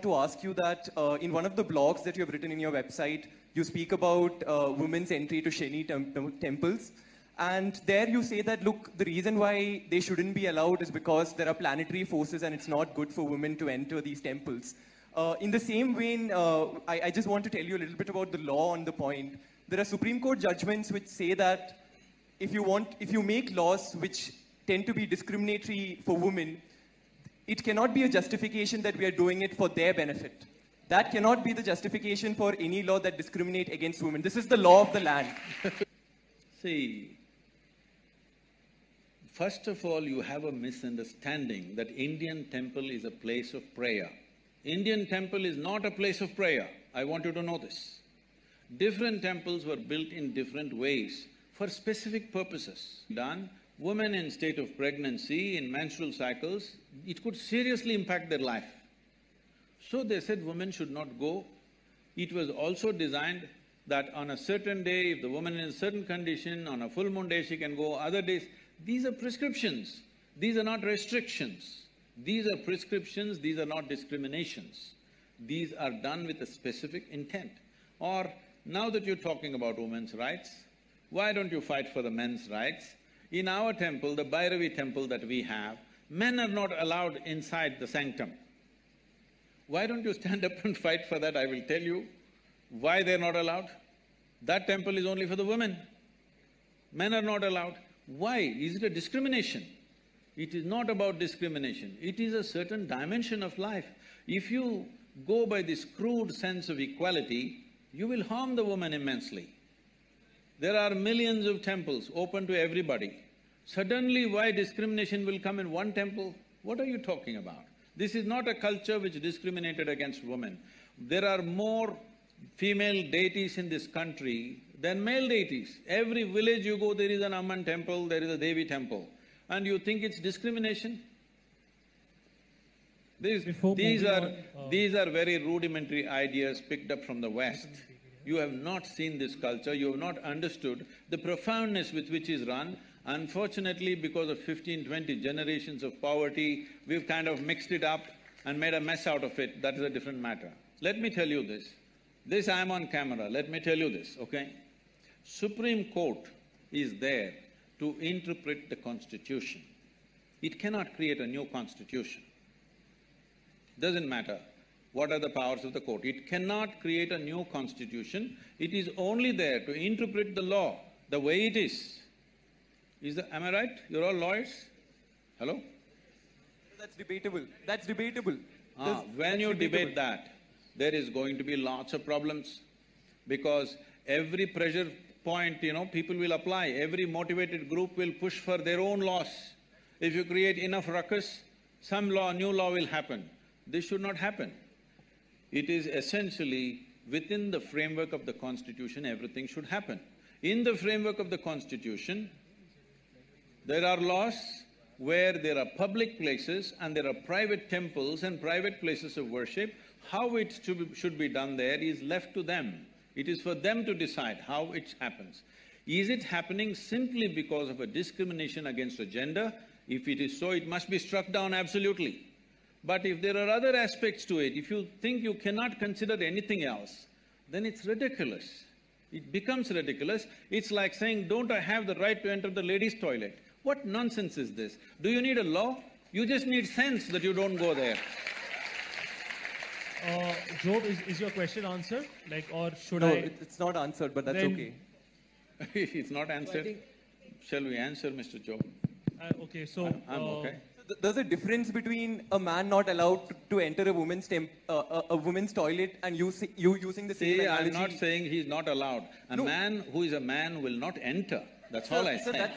to ask you that in one of the blogs that you have written in your website, you speak about women's entry to Shani temples. And there you say that, look, the reason why they shouldn't be allowed is because there are planetary forces and it's not good for women to enter these temples. In the same vein, I just want to tell you a little bit about the law on the point. There are Supreme Court judgments which say that if you make laws which tend to be discriminatory for women, it cannot be a justification that we are doing it for their benefit. That cannot be the justification for any law that discriminates against women. This is the law of the land. See, first of all, you have a misunderstanding that Indian temple is a place of prayer. Indian temple is not a place of prayer. I want you to know this. Different temples were built in different ways for specific purposes. Women in state of pregnancy, in menstrual cycles, it could seriously impact their life. So they said women should not go. It was also designed that on a certain day, if the woman is in a certain condition, on a full moon day she can go, other days… These are prescriptions, these are not restrictions. These are prescriptions, these are not discriminations. These are done with a specific intent. Or, now that you're talking about women's rights, why don't you fight for the men's rights? In our temple, the Bhairavi temple that we have, men are not allowed inside the sanctum. Why don't you stand up and fight for that? I will tell you why they're not allowed. That temple is only for the women. Men are not allowed. Why? Is it a discrimination? It is not about discrimination, it is a certain dimension of life. If you go by this crude sense of equality, you will harm the woman immensely. There are millions of temples open to everybody. Suddenly, why discrimination will come in one temple? What are you talking about? This is not a culture which discriminated against women. There are more female deities in this country than male deities. Every village you go, there is an Amman temple, there is a Devi temple. And you think it's discrimination? These are very rudimentary ideas picked up from the West. You have not seen this culture, you have not understood the profoundness with which is run. Unfortunately, because of 15-20 generations of poverty, we've kind of mixed it up and made a mess out of it. That is a different matter. Let me tell you this. I'm on camera, let me tell you this, okay? Supreme Court is there to interpret the Constitution. It cannot create a new Constitution. Doesn't matter what are the powers of the court. It cannot create a new Constitution. It is only there to interpret the law the way it is. Am I right? You're all lawyers? Hello? That's debatable. That's debatable. When you debate that, there is going to be lots of problems because every pressure point, people will apply. Every motivated group will push for their own laws. If you create enough ruckus, some new law will happen. This should not happen. It is essentially within the framework of the Constitution, everything should happen. In the framework of the Constitution, there are laws where there are public places and there are private temples and private places of worship. How it should be done there is left to them. It is for them to decide how it happens. Is it happening simply because of a discrimination against a gender? If it is so, it must be struck down absolutely. But if there are other aspects to it, if you think you cannot consider anything else, then it's ridiculous. It becomes ridiculous. It's like saying, don't I have the right to enter the ladies' toilet? What nonsense is this? Do you need a law? You just need sense that you don't go there. Job, is your question answered? Or should No, it's not answered, but that's okay. It's not answered? Shall we answer, Mr. Job? Okay, so… I'm okay. There's a difference between a man not allowed to enter a woman's toilet and you using the same analogy. I'm not saying he's not allowed. A man who is a man will not enter. That's all I say.